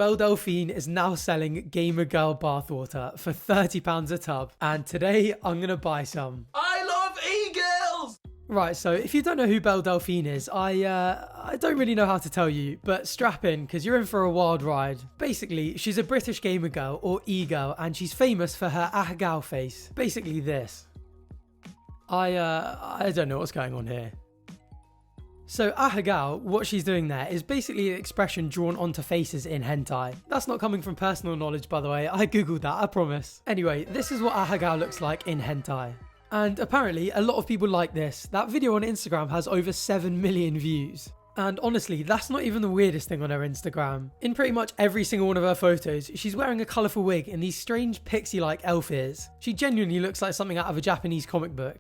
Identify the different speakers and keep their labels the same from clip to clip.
Speaker 1: Belle Delphine is now selling Gamer Girl bathwater for £30 a tub, and today I'm gonna buy some.
Speaker 2: I love e-girls!
Speaker 1: Right, so if you don't know who Belle Delphine is, I don't really know how to tell you, but strap in, because you're in for a wild ride. Basically, she's a British gamer girl, or e-girl, and she's famous for her ahgal face. Basically this. I don't know what's going on here. So ahgal, what she's doing there is basically an expression drawn onto faces in hentai. That's not coming from personal knowledge, by the way. I googled that, I promise. Anyway, this is what ahgal looks like in hentai. And apparently, a lot of people like this. That video on Instagram has over 7 million views. And honestly, that's not even the weirdest thing on her Instagram. In pretty much every single one of her photos, she's wearing a colourful wig and these strange pixie-like elf ears. She genuinely looks like something out of a Japanese comic book.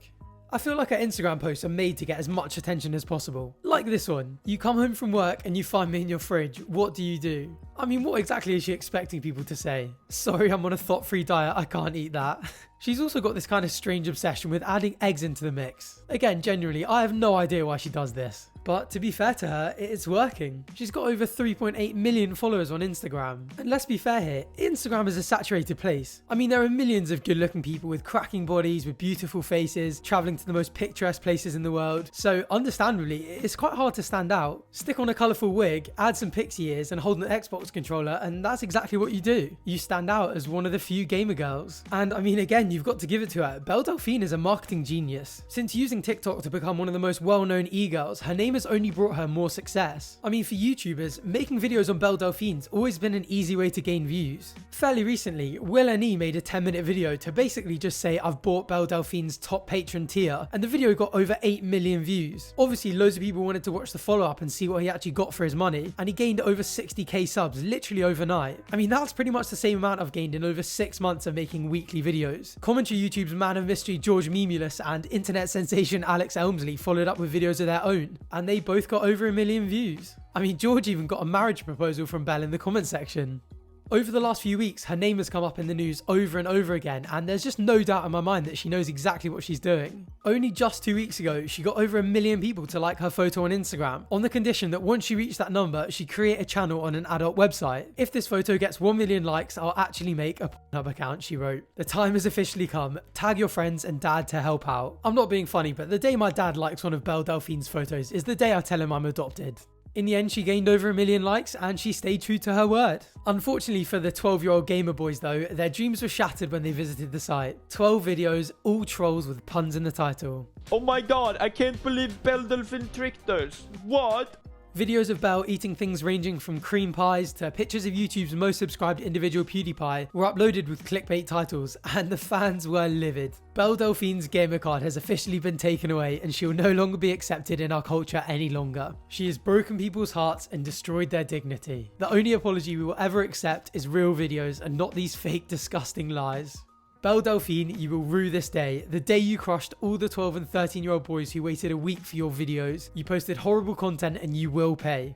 Speaker 1: I feel like her Instagram posts are made to get as much attention as possible. Like this one. You come home from work and you find me in your fridge. What do you do? I mean, what exactly is she expecting people to say? Sorry, I'm on a thought-free diet, I can't eat that. She's also got this kind of strange obsession with adding eggs into the mix. Again, genuinely, I have no idea why she does this. But to be fair to her, it's working. She's got over 3.8 million followers on Instagram. And let's be fair here, Instagram is a saturated place. I mean, there are millions of good looking people with cracking bodies, with beautiful faces, traveling to the most picturesque places in the world. So understandably, it's quite hard to stand out. Stick on a colourful wig, add some pixie ears and hold an Xbox controller, and that's exactly what you do. You stand out as one of the few gamer girls. And I mean, again, you've got to give it to her. Belle Delphine is a marketing genius. Since using TikTok to become one of the most well-known e-girls, her name has only brought her more success. I mean, for YouTubers, making videos on Belle Delphine's always been an easy way to gain views. Fairly recently, Will and E made a 10-minute video to basically just say I've bought Belle Delphine's top patron tier, and the video got over 8 million views. Obviously, loads of people wanted to watch the follow-up and see what he actually got for his money, and he gained over 60k subs literally overnight. I mean, that's pretty much the same amount I've gained in over 6 months of making weekly videos. Commentary YouTube's Man of Mystery George Memulus and internet sensation Alex Elmsley followed up with videos of their own, and they both got over 1 million views. I mean, George even got a marriage proposal from Belle in the comment section. Over the last few weeks, her name has come up in the news over and over again, and there's just no doubt in my mind that she knows exactly what she's doing. Only just 2 weeks ago, she got over 1 million people to like her photo on Instagram, on the condition that once she reached that number, she'd create a channel on an adult website. If this photo gets 1 million likes, I'll actually make a Pornhub account, she wrote. The time has officially come. Tag your friends and dad to help out. I'm not being funny, but the day my dad likes one of Belle Delphine's photos is the day I tell him I'm adopted. In the end, she gained over 1 million likes and she stayed true to her word. Unfortunately for the 12-year-old gamer boys though, their dreams were shattered when they visited the site. 12 videos, all trolls with puns in the title.
Speaker 2: Oh my god, I can't believe Belle Delphine tricked us. What?
Speaker 1: Videos of Belle eating things ranging from cream pies to pictures of YouTube's most subscribed individual PewDiePie were uploaded with clickbait titles, and the fans were livid. Belle Delphine's gamer card has officially been taken away and she will no longer be accepted in our culture any longer. She has broken people's hearts and destroyed their dignity. The only apology we will ever accept is real videos and not these fake, disgusting lies. Belle Delphine, you will rue this day. The day you crushed all the 12 and 13-year-old boys who waited a week for your videos. You posted horrible content and you will pay.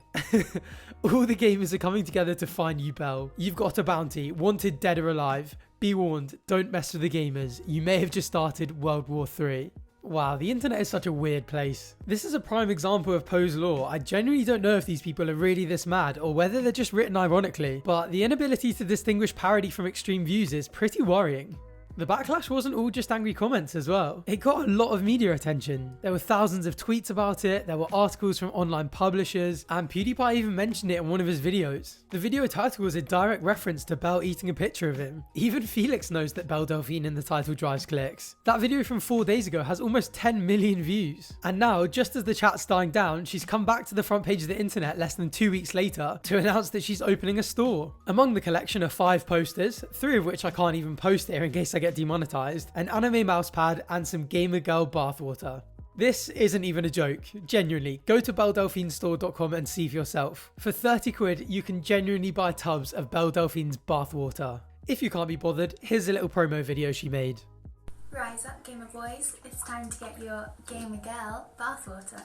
Speaker 1: All the gamers are coming together to find you, Belle. You've got a bounty, wanted dead or alive. Be warned, don't mess with the gamers. You may have just started World War III. Wow, the internet is such a weird place. This is a prime example of Poe's law. I genuinely don't know if these people are really this mad or whether they're just written ironically, but the inability to distinguish parody from extreme views is pretty worrying. The backlash wasn't all just angry comments as well. It got a lot of media attention. There were thousands of tweets about it, there were articles from online publishers, and PewDiePie even mentioned it in one of his videos. The video title was a direct reference to Belle eating a picture of him. Even Felix knows that Belle Delphine in the title drives clicks. That video from 4 days ago has almost 10 million views. And now, just as the chat's dying down, she's come back to the front page of the internet less than 2 weeks later to announce that she's opening a store. Among the collection are 5 posters, 3 of which I can't even post here in case I get demonetized, an anime mousepad, and some gamer girl bathwater. This isn't even a joke, genuinely. Go to belledelphinestore.com and see for yourself. For 30 quid, you can genuinely buy tubs of Belle Delphine's bathwater. If you can't be bothered, here's a little promo video she made.
Speaker 3: Rise up, gamer boys. It's time to get your gamer girl bathwater.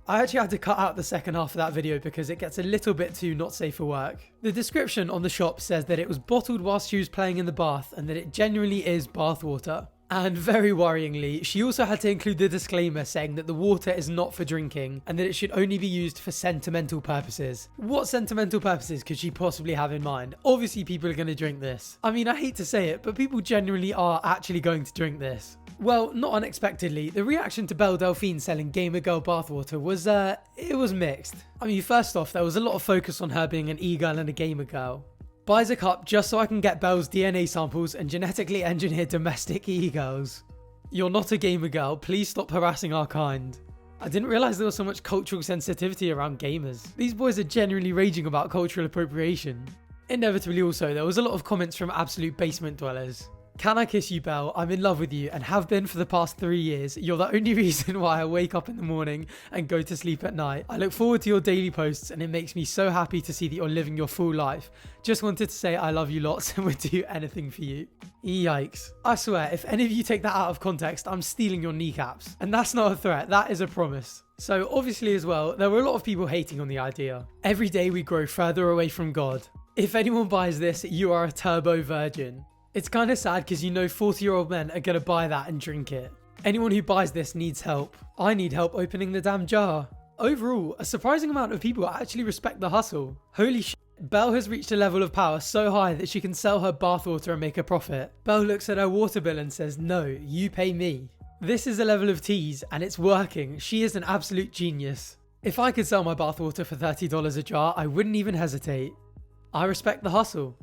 Speaker 1: I actually had to cut out the second half of that video because it gets a little bit too not safe for work. The description on the shop says that it was bottled whilst she was playing in the bath and that it genuinely is bathwater. And very worryingly, she also had to include the disclaimer saying that the water is not for drinking and that it should only be used for sentimental purposes. What sentimental purposes could she possibly have in mind? Obviously people are going to drink this. I mean, I hate to say it, but people genuinely are actually going to drink this. Well, not unexpectedly, the reaction to Belle Delphine selling gamer girl bathwater was, it was mixed. I mean, first off, there was a lot of focus on her being an e-girl and a gamer girl. Buys a cup just so I can get Belle's DNA samples and genetically engineer domestic e-girls. You're not a gamer girl, please stop harassing our kind. I didn't realise there was so much cultural sensitivity around gamers. These boys are genuinely raging about cultural appropriation. Inevitably also, there was a lot of comments from absolute basement dwellers. Can I kiss you, Belle? I'm in love with you and have been for the past 3 years. You're the only reason why I wake up in the morning and go to sleep at night. I look forward to your daily posts and it makes me so happy to see that you're living your full life. Just wanted to say I love you lots and would do anything for you. Yikes. I swear, if any of you take that out of context, I'm stealing your kneecaps. And that's not a threat, that is a promise. So obviously as well, there were a lot of people hating on the idea. Every day we grow further away from God. If anyone buys this, you are a turbo virgin. It's kind of sad because you know 40-year-old men are going to buy that and drink it. Anyone who buys this needs help. I need help opening the damn jar. Overall, a surprising amount of people actually respect the hustle. Holy shit, Belle has reached a level of power so high that she can sell her bathwater and make a profit. Belle looks at her water bill and says, no, you pay me. This is a level of tease and it's working. She is an absolute genius. If I could sell my bathwater for $30 a jar, I wouldn't even hesitate. I respect the hustle.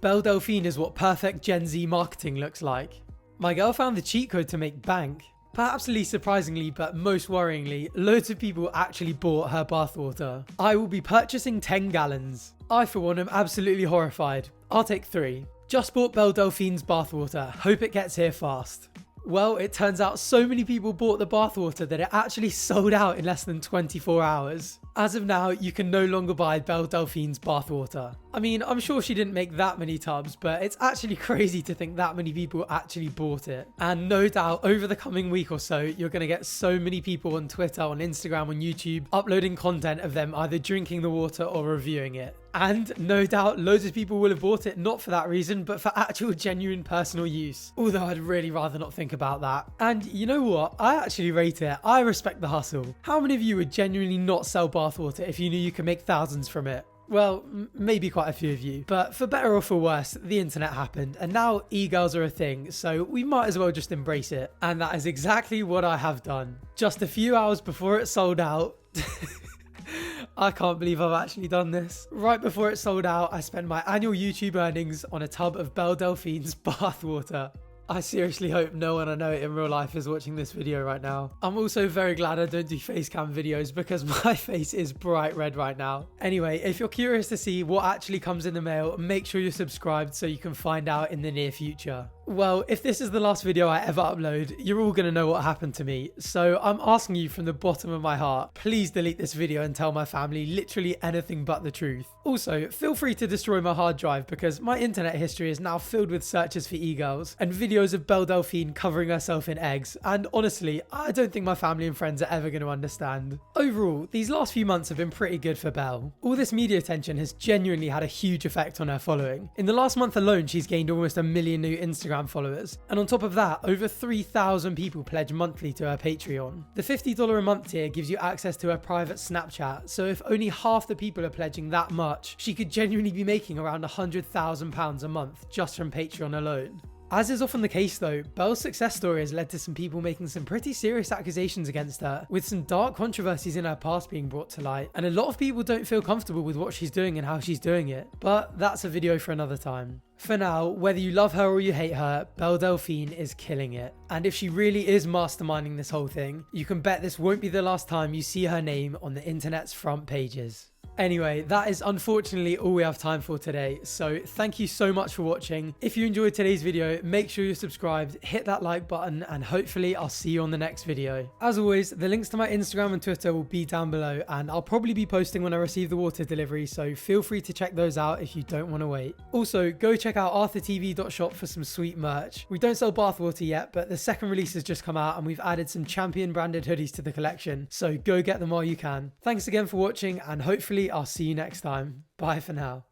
Speaker 1: Belle Delphine is what perfect Gen Z marketing looks like. My girl found the cheat code to make bank. Perhaps least surprisingly, but most worryingly, loads of people actually bought her bathwater. I will be purchasing 10 gallons. I for one am absolutely horrified. I'll take 3. Just bought Belle Delphine's bathwater. Hope it gets here fast. Well, it turns out so many people bought the bathwater that it actually sold out in less than 24 hours. As of now, you can no longer buy Belle Delphine's bathwater. I mean, I'm sure she didn't make that many tubs, but it's actually crazy to think that many people actually bought it. And no doubt, over the coming week or so, you're going to get so many people on Twitter, on Instagram, on YouTube, uploading content of them either drinking the water or reviewing it. And no doubt, loads of people will have bought it not for that reason, but for actual genuine personal use. Although I'd really rather not think about that. And you know what? I actually rate it. I respect the hustle. How many of you would genuinely not sell bathwater if you knew you could make thousands from it? Well, maybe quite a few of you. But for better or for worse, the internet happened. And now e-girls are a thing, so we might as well just embrace it. And that is exactly what I have done. Just a few hours before it sold out... I can't believe I've actually done this. Right before it sold out, I spent my annual YouTube earnings on a tub of Belle Delphine's bathwater. I seriously hope no one I know in real life is watching this video right now. I'm also very glad I don't do facecam videos because my face is bright red right now. Anyway, if you're curious to see what actually comes in the mail, make sure you're subscribed so you can find out in the near future. Well, if this is the last video I ever upload, you're all going to know what happened to me. So I'm asking you from the bottom of my heart, please delete this video and tell my family literally anything but the truth. Also, feel free to destroy my hard drive because my internet history is now filled with searches for e-girls and videos of Belle Delphine covering herself in eggs. And honestly, I don't think my family and friends are ever going to understand. Overall, these last few months have been pretty good for Belle. All this media attention has genuinely had a huge effect on her following. In the last month alone, she's gained almost 1 million new Instagram followers, and on top of that, over 3,000 people pledge monthly to her Patreon. The $50 a month tier gives you access to her private Snapchat, so if only half the people are pledging that much, she could genuinely be making around £100,000 a month just from Patreon alone. As is often the case though, Belle's success story has led to some people making some pretty serious accusations against her, with some dark controversies in her past being brought to light, and a lot of people don't feel comfortable with what she's doing and how she's doing it. But that's a video for another time. For now, whether you love her or you hate her, Belle Delphine is killing it. And if she really is masterminding this whole thing, you can bet this won't be the last time you see her name on the internet's front pages. Anyway, that is unfortunately all we have time for today, so thank you so much for watching. If you enjoyed today's video, make sure you're subscribed, hit that like button, and hopefully I'll see you on the next video. As always, the links to my Instagram and Twitter will be down below, and I'll probably be posting when I receive the water delivery, so feel free to check those out if you don't want to wait. Also, go check out arthurtv.shop for some sweet merch. We don't sell bathwater yet, but the second release has just come out and we've added some Champion branded hoodies to the collection, so go get them while you can. Thanks again for watching, and hopefully I'll see you next time. Bye for now.